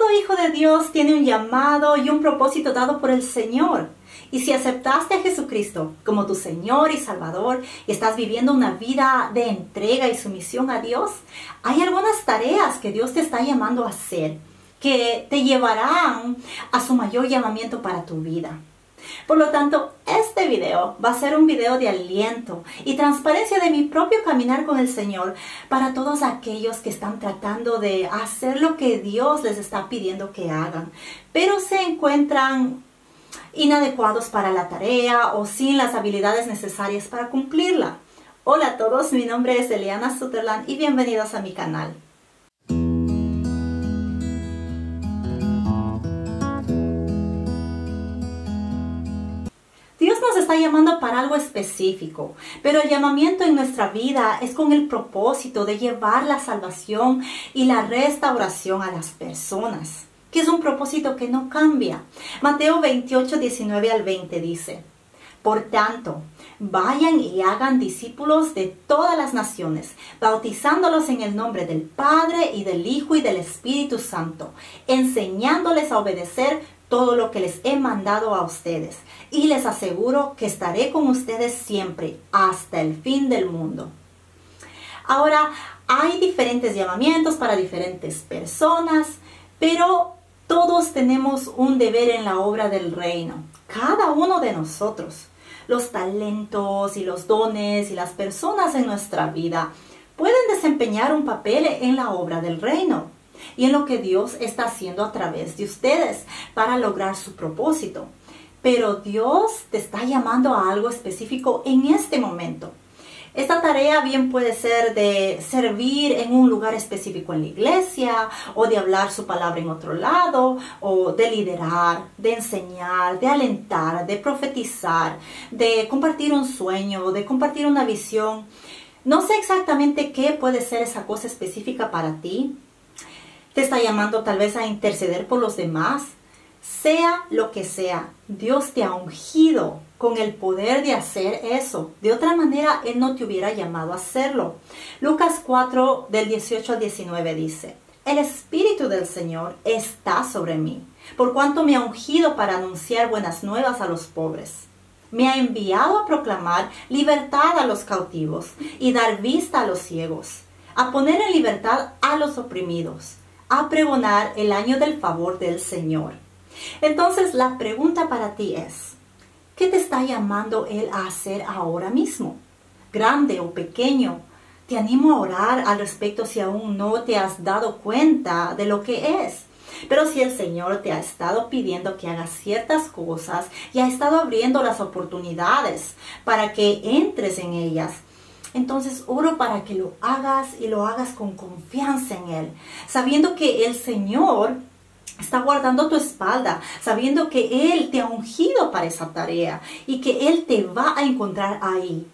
todo hijo de Dios tiene un llamado y un propósito dado por el Señor. Y si aceptaste a Jesucristo como tu Señor y Salvador y estás viviendo una vida de entrega y sumisión a Dios, hay algunas tareas que Dios te está llamando a hacer que te llevarán a su mayor llamamiento para tu vida. Por lo tanto, este video va a ser un video de aliento y transparencia de mi propio caminar con el Señor para todos aquellos que están tratando de hacer lo que Dios les está pidiendo que hagan, pero se encuentran inadecuados para la tarea o sin las habilidades necesarias para cumplirla. Hola a todos, mi nombre es Eliana Sutherland y bienvenidos a mi canal. Dios nos está llamando para algo específico, pero el llamamiento en nuestra vida es con el propósito de llevar la salvación y la restauración a las personas, que es un propósito que no cambia. Mateo 28, 19 al 20 dice: Por tanto, vayan y hagan discípulos de todas las naciones, bautizándolos en el nombre del Padre y del Hijo y del Espíritu Santo, enseñándoles a obedecer todo lo que les he mandado a ustedes. Y les aseguro que estaré con ustedes siempre, hasta el fin del mundo. Ahora, hay diferentes llamamientos para diferentes personas, pero todos tenemos un deber en la obra del reino. Cada uno de nosotros. Los talentos y los dones y las personas en nuestra vida pueden desempeñar un papel en la obra del reino y en lo que Dios está haciendo a través de ustedes para lograr su propósito. Pero Dios te está llamando a algo específico en este momento. Esta tarea bien puede ser de servir en un lugar específico en la iglesia, o de hablar su palabra en otro lado, o de liderar, de enseñar, de alentar, de profetizar, de compartir un sueño, de compartir una visión. No sé exactamente qué puede ser esa cosa específica para ti. Te está llamando tal vez a interceder por los demás. Sea lo que sea, Dios te ha ungido con el poder de hacer eso. De otra manera, Él no te hubiera llamado a hacerlo. Lucas 4, del 18 al 19 dice: El Espíritu del Señor está sobre mí, por cuanto me ha ungido para anunciar buenas nuevas a los pobres. Me ha enviado a proclamar libertad a los cautivos y dar vista a los ciegos, a poner en libertad a los oprimidos, a pregonar el año del favor del Señor. Entonces la pregunta para ti es: ¿qué te está llamando Él a hacer ahora mismo? Grande o pequeño, te animo a orar al respecto si aún no te has dado cuenta de lo que es. Pero si el Señor te ha estado pidiendo que hagas ciertas cosas y ha estado abriendo las oportunidades para que entres en ellas, entonces oro para que lo hagas y lo hagas con confianza en Él, sabiendo que el Señor está guardando tu espalda, sabiendo que Él te ha ungido para esa tarea y que Él te va a encontrar ahí.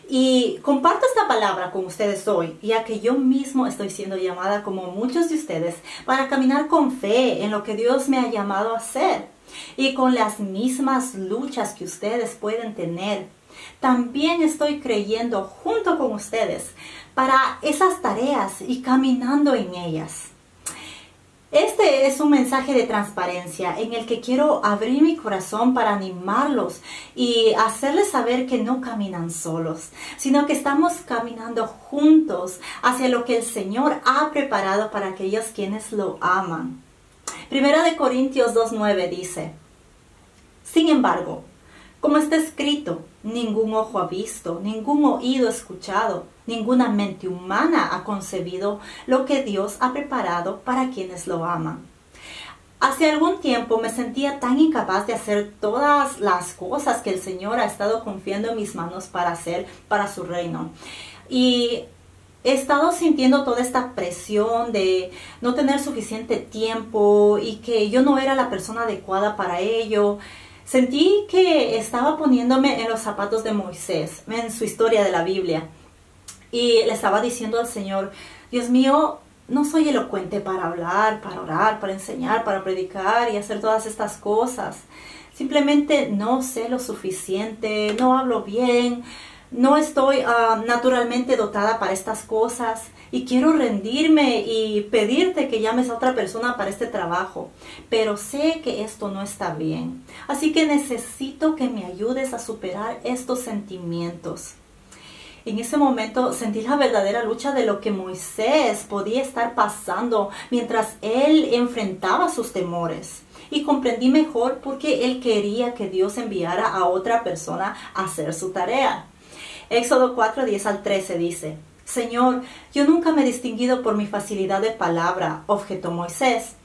Y comparto esta palabra con ustedes hoy, ya que yo mismo estoy siendo llamada, como muchos de ustedes, para caminar con fe en lo que Dios me ha llamado a hacer. Y con las mismas luchas que ustedes pueden tener, también estoy creyendo junto con ustedes para esas tareas y caminando en ellas. Este es un mensaje de transparencia en el que quiero abrir mi corazón para animarlos y hacerles saber que no caminan solos, sino que estamos caminando juntos hacia lo que el Señor ha preparado para aquellos quienes lo aman. Primera de Corintios 2:9 dice: Sin embargo, como está escrito, ningún ojo ha visto, ningún oído escuchado, ninguna mente humana ha concebido lo que Dios ha preparado para quienes lo aman. Hace algún tiempo me sentía tan incapaz de hacer todas las cosas que el Señor ha estado confiando en mis manos para hacer para su reino. Y he estado sintiendo toda esta presión de no tener suficiente tiempo y que yo no era la persona adecuada para ello. Sentí que estaba poniéndome en los zapatos de Moisés, en su historia de la Biblia. Y le estaba diciendo al Señor: Dios mío, no soy elocuente para hablar, para orar, para enseñar, para predicar y hacer todas estas cosas. Simplemente no sé lo suficiente, no hablo bien, no estoy naturalmente dotada para estas cosas. y quiero rendirme y pedirte que llames a otra persona para este trabajo, pero sé que esto no está bien. Así que necesito que me ayudes a superar estos sentimientos. En ese momento sentí la verdadera lucha de lo que Moisés podía estar pasando mientras él enfrentaba sus temores. Y comprendí mejor por qué él quería que Dios enviara a otra persona a hacer su tarea. Éxodo 4, 10 al 13 dice: Señor, yo nunca me he distinguido por mi facilidad de palabra, objetó Moisés.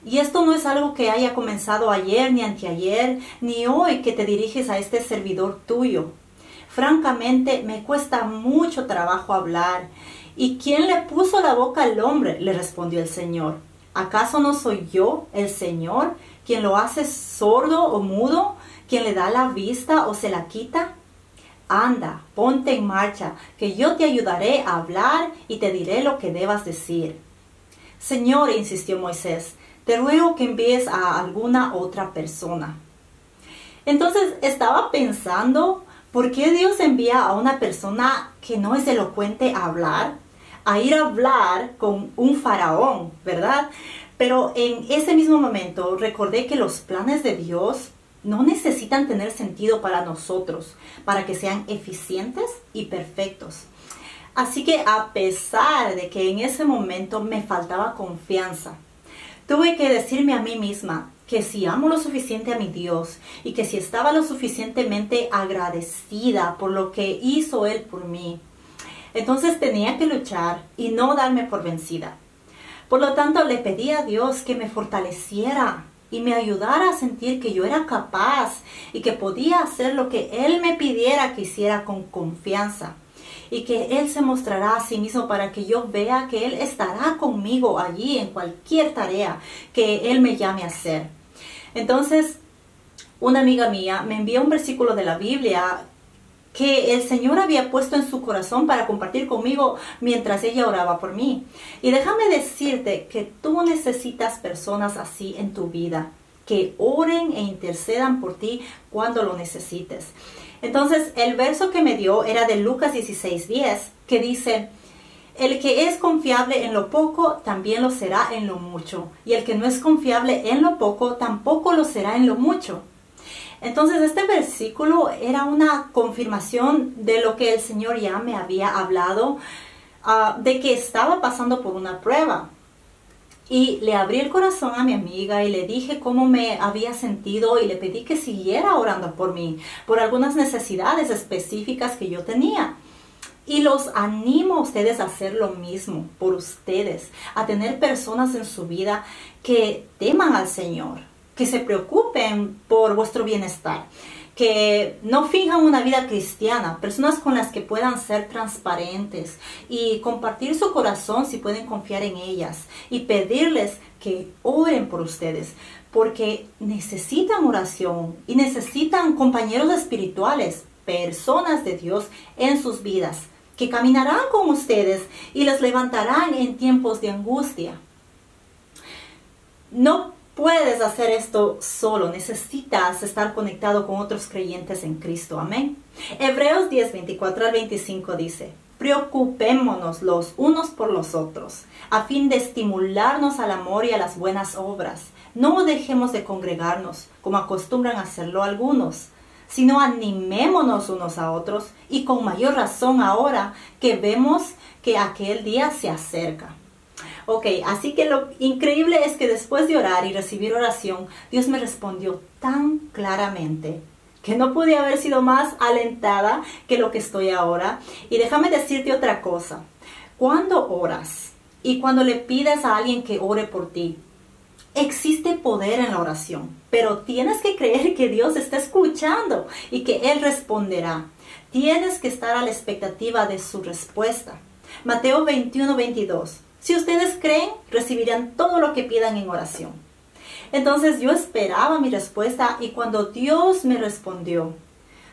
Y esto no es algo que haya comenzado ayer, ni anteayer, ni hoy que te diriges a este servidor tuyo. Francamente, me cuesta mucho trabajo hablar. ¿Y quién le puso la boca al hombre?, le respondió el Señor. ¿Acaso no soy yo, el Señor, quien lo hace sordo o mudo, quien le da la vista o se la quita? Anda, ponte en marcha, que yo te ayudaré a hablar y te diré lo que debas decir. Señor, insistió Moisés, te ruego que envíes a alguna otra persona. Entonces estaba pensando, ¿por qué Dios envía a una persona que no es elocuente a hablar? A ir a hablar con un faraón, ¿verdad? Pero en ese mismo momento recordé que los planes de Dios no necesitan tener sentido para nosotros, para que sean eficientes y perfectos. Así que a pesar de que en ese momento me faltaba confianza, tuve que decirme a mí misma que si amo lo suficiente a mi Dios y que si estaba lo suficientemente agradecida por lo que hizo Él por mí, entonces tenía que luchar y no darme por vencida. Por lo tanto, le pedí a Dios que me fortaleciera y me ayudara a sentir que yo era capaz y que podía hacer lo que Él me pidiera que hiciera con confianza. Y que Él se mostrará a sí mismo para que yo vea que Él estará conmigo allí en cualquier tarea que Él me llame a hacer. Entonces, una amiga mía me envió un versículo de la Biblia que el Señor había puesto en su corazón para compartir conmigo mientras ella oraba por mí. Y déjame decirte que tú necesitas personas así en tu vida, que oren e intercedan por ti cuando lo necesites. Entonces, el verso que me dio era de Lucas 16:10, que dice: el que es confiable en lo poco, también lo será en lo mucho. Y el que no es confiable en lo poco, tampoco lo será en lo mucho. Entonces, este versículo era una confirmación de lo que el Señor ya me había hablado, de que estaba pasando por una prueba. Y le abrí el corazón a mi amiga y le dije cómo me había sentido y le pedí que siguiera orando por mí, por algunas necesidades específicas que yo tenía. Y los animo a ustedes a hacer lo mismo por ustedes, a tener personas en su vida que teman al Señor, que se preocupen por vuestro bienestar, que no finjan una vida cristiana, personas con las que puedan ser transparentes y compartir su corazón si pueden confiar en ellas y pedirles que oren por ustedes, porque necesitan oración y necesitan compañeros espirituales, personas de Dios en sus vidas, que caminarán con ustedes y les levantarán en tiempos de angustia. No puedes hacer esto solo, necesitas estar conectado con otros creyentes en Cristo, amén. Hebreos 10, 24 al 25 dice: preocupémonos los unos por los otros, a fin de estimularnos al amor y a las buenas obras. No dejemos de congregarnos, como acostumbran a hacerlo algunos, sino animémonos unos a otros, y con mayor razón ahora que vemos que aquel día se acerca. Ok, así que lo increíble es que después de orar y recibir oración, Dios me respondió tan claramente que no pude haber sido más alentada que lo que estoy ahora. Y déjame decirte otra cosa. Cuando oras y cuando le pides a alguien que ore por ti, existe poder en la oración, pero tienes que creer que Dios está escuchando y que Él responderá. Tienes que estar a la expectativa de su respuesta. Mateo 21, 22. Si ustedes creen, recibirán todo lo que pidan en oración. Entonces yo esperaba mi respuesta y cuando Dios me respondió,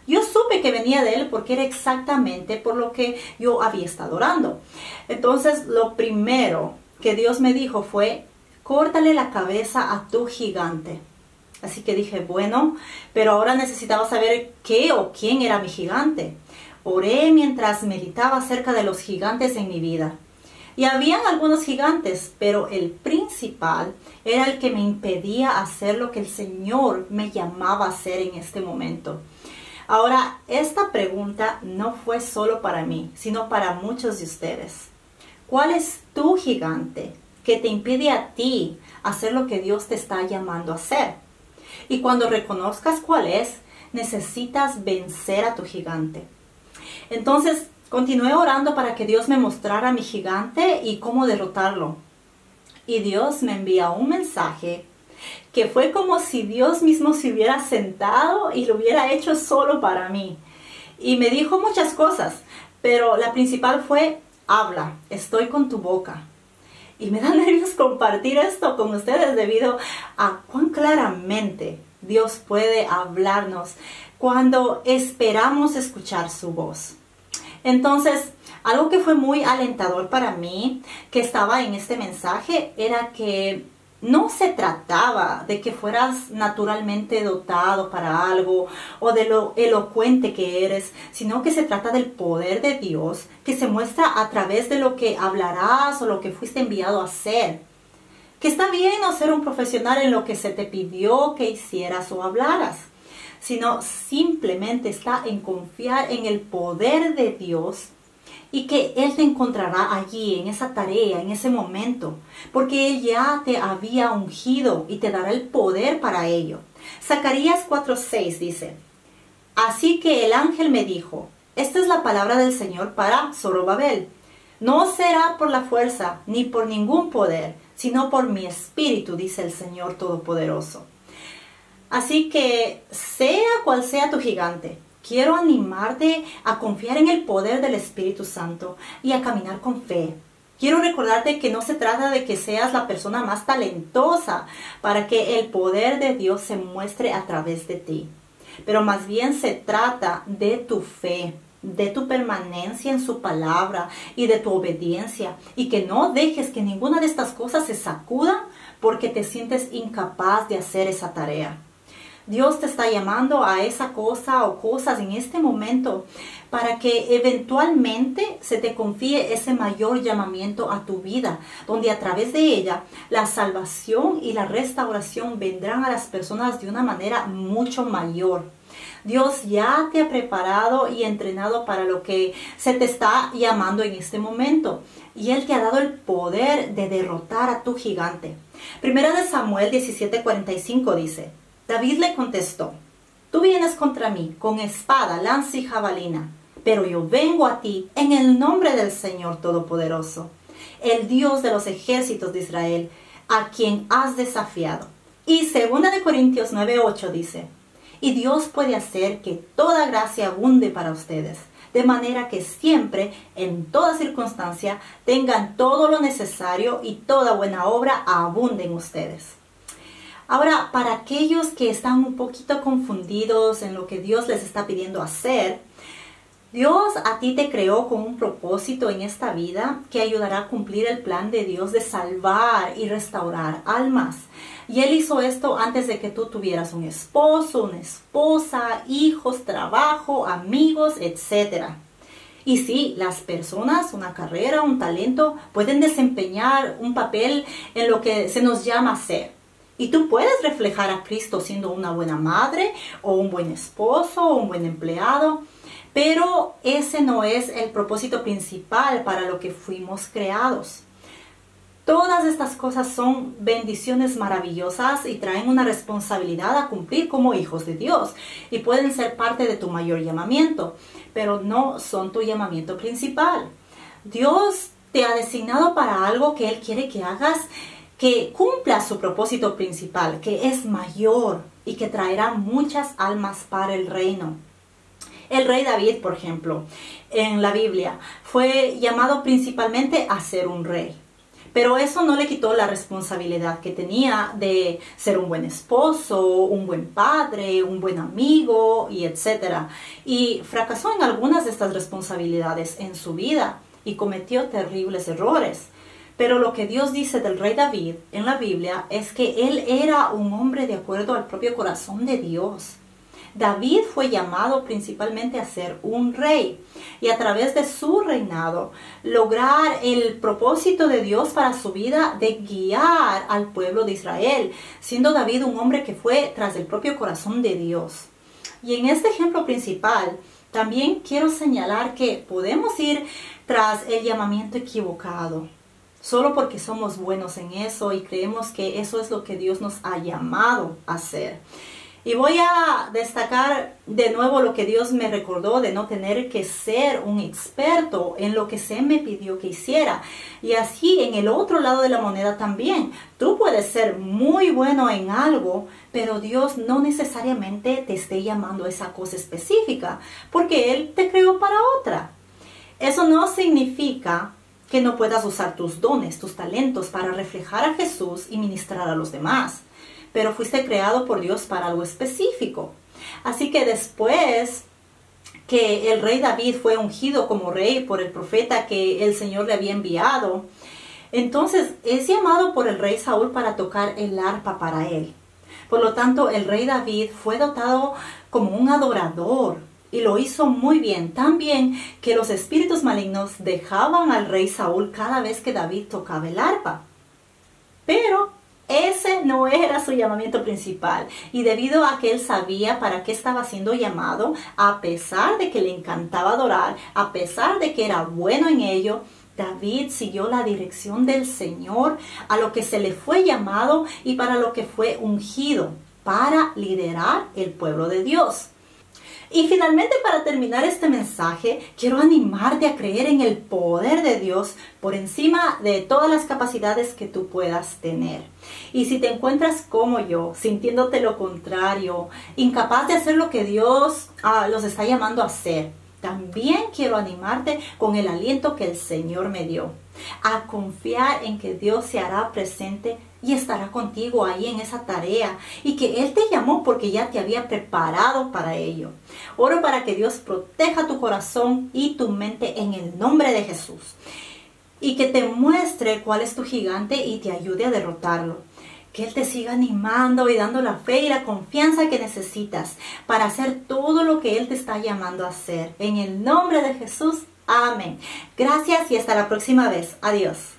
yo supe que venía de Él porque era exactamente por lo que yo había estado orando. Entonces lo primero que Dios me dijo fue: córtale la cabeza a tu gigante. Así que dije, bueno, pero ahora necesitaba saber qué o quién era mi gigante. Oré mientras meditaba acerca de los gigantes en mi vida. Y habían algunos gigantes, pero el principal era el que me impedía hacer lo que el Señor me llamaba a hacer en este momento. Ahora, esta pregunta no fue solo para mí, sino para muchos de ustedes. ¿Cuál es tu gigante que te impide a ti hacer lo que Dios te está llamando a hacer? Y cuando reconozcas cuál es, necesitas vencer a tu gigante. Entonces, continué orando para que Dios me mostrara mi gigante y cómo derrotarlo. Y Dios me envía un mensaje que fue como si Dios mismo se hubiera sentado y lo hubiera hecho solo para mí. Y me dijo muchas cosas, pero la principal fue: habla, estoy con tu boca. Y me da nervios compartir esto con ustedes debido a cuán claramente Dios puede hablarnos cuando esperamos escuchar su voz. Entonces, algo que fue muy alentador para mí, que estaba en este mensaje, era que no se trataba de que fueras naturalmente dotado para algo o de lo elocuente que eres, sino que se trata del poder de Dios que se muestra a través de lo que hablarás o lo que fuiste enviado a hacer. Que está bien no ser un profesional en lo que se te pidió que hicieras o hablaras, sino simplemente está en confiar en el poder de Dios y que Él te encontrará allí, en esa tarea, en ese momento, porque Él ya te había ungido y te dará el poder para ello. Zacarías 4:6 dice: así que el ángel me dijo, esta es la palabra del Señor para Zorobabel. No será por la fuerza ni por ningún poder, sino por mi espíritu, dice el Señor Todopoderoso. Así que, sea cual sea tu gigante, quiero animarte a confiar en el poder del Espíritu Santo y a caminar con fe. Quiero recordarte que no se trata de que seas la persona más talentosa para que el poder de Dios se muestre a través de ti, pero más bien se trata de tu fe, de tu permanencia en su palabra y de tu obediencia, y que no dejes que ninguna de estas cosas se sacudan porque te sientes incapaz de hacer esa tarea. Dios te está llamando a esa cosa o cosas en este momento para que eventualmente se te confíe ese mayor llamamiento a tu vida, donde a través de ella la salvación y la restauración vendrán a las personas de una manera mucho mayor. Dios ya te ha preparado y entrenado para lo que se te está llamando en este momento, y Él te ha dado el poder de derrotar a tu gigante. Primera de Samuel 17:45 dice: David le contestó: tú vienes contra mí con espada, lanza y jabalina, pero yo vengo a ti en el nombre del Señor Todopoderoso, el Dios de los ejércitos de Israel, a quien has desafiado. Y 2 de Corintios 9:8 dice: y Dios puede hacer que toda gracia abunde para ustedes, de manera que siempre, en toda circunstancia, tengan todo lo necesario y toda buena obra abunde en ustedes. Ahora, para aquellos que están un poquito confundidos en lo que Dios les está pidiendo hacer, Dios a ti te creó con un propósito en esta vida que ayudará a cumplir el plan de Dios de salvar y restaurar almas. Y Él hizo esto antes de que tú tuvieras un esposo, una esposa, hijos, trabajo, amigos, etc. Y sí, las personas, una carrera, un talento, pueden desempeñar un papel en lo que se nos llama ser. Y tú puedes reflejar a Cristo siendo una buena madre, o un buen esposo, o un buen empleado. Pero ese no es el propósito principal para lo que fuimos creados. Todas estas cosas son bendiciones maravillosas y traen una responsabilidad a cumplir como hijos de Dios. Y pueden ser parte de tu mayor llamamiento, pero no son tu llamamiento principal. Dios te ha designado para algo que Él quiere que hagas, que cumpla su propósito principal, que es mayor y que traerá muchas almas para el reino. El rey David, por ejemplo, en la Biblia, fue llamado principalmente a ser un rey. Pero eso no le quitó la responsabilidad que tenía de ser un buen esposo, un buen padre, un buen amigo, y etc. Y fracasó en algunas de estas responsabilidades en su vida y cometió terribles errores. Pero lo que Dios dice del rey David en la Biblia es que él era un hombre de acuerdo al propio corazón de Dios. David fue llamado principalmente a ser un rey y a través de su reinado lograr el propósito de Dios para su vida de guiar al pueblo de Israel, siendo David un hombre que fue tras el propio corazón de Dios. Y en este ejemplo principal, también quiero señalar que podemos ir tras el llamamiento equivocado, solo porque somos buenos en eso y creemos que eso es lo que Dios nos ha llamado a hacer. Y voy a destacar de nuevo lo que Dios me recordó de no tener que ser un experto en lo que se me pidió que hiciera. Y así en el otro lado de la moneda también. Tú puedes ser muy bueno en algo, pero Dios no necesariamente te esté llamando a esa cosa específica, porque Él te creó para otra. Eso no significa que no puedas usar tus dones, tus talentos para reflejar a Jesús y ministrar a los demás. Pero fuiste creado por Dios para algo específico. Así que después que el rey David fue ungido como rey por el profeta que el Señor le había enviado, entonces es llamado por el rey Saúl para tocar el arpa para él. Por lo tanto, el rey David fue dotado como un adorador y lo hizo muy bien. Tan bien que los espíritus malignos dejaban al rey Saúl cada vez que David tocaba el arpa. Pero ese no era su llamamiento principal, y debido a que él sabía para qué estaba siendo llamado, a pesar de que le encantaba adorar, a pesar de que era bueno en ello, David siguió la dirección del Señor a lo que se le fue llamado y para lo que fue ungido, para liderar el pueblo de Dios. Y finalmente, para terminar este mensaje, quiero animarte a creer en el poder de Dios por encima de todas las capacidades que tú puedas tener. Y si te encuentras como yo, sintiéndote lo contrario, incapaz de hacer lo que Dios los está llamando a hacer, también quiero animarte con el aliento que el Señor me dio, a confiar en que Dios se hará presente y estará contigo ahí en esa tarea, y que Él te llamó porque ya te había preparado para ello. Oro para que Dios proteja tu corazón y tu mente en el nombre de Jesús, y que te muestre cuál es tu gigante y te ayude a derrotarlo. Que Él te siga animando y dando la fe y la confianza que necesitas para hacer todo lo que Él te está llamando a hacer. En el nombre de Jesús, amén. Gracias y hasta la próxima vez. Adiós.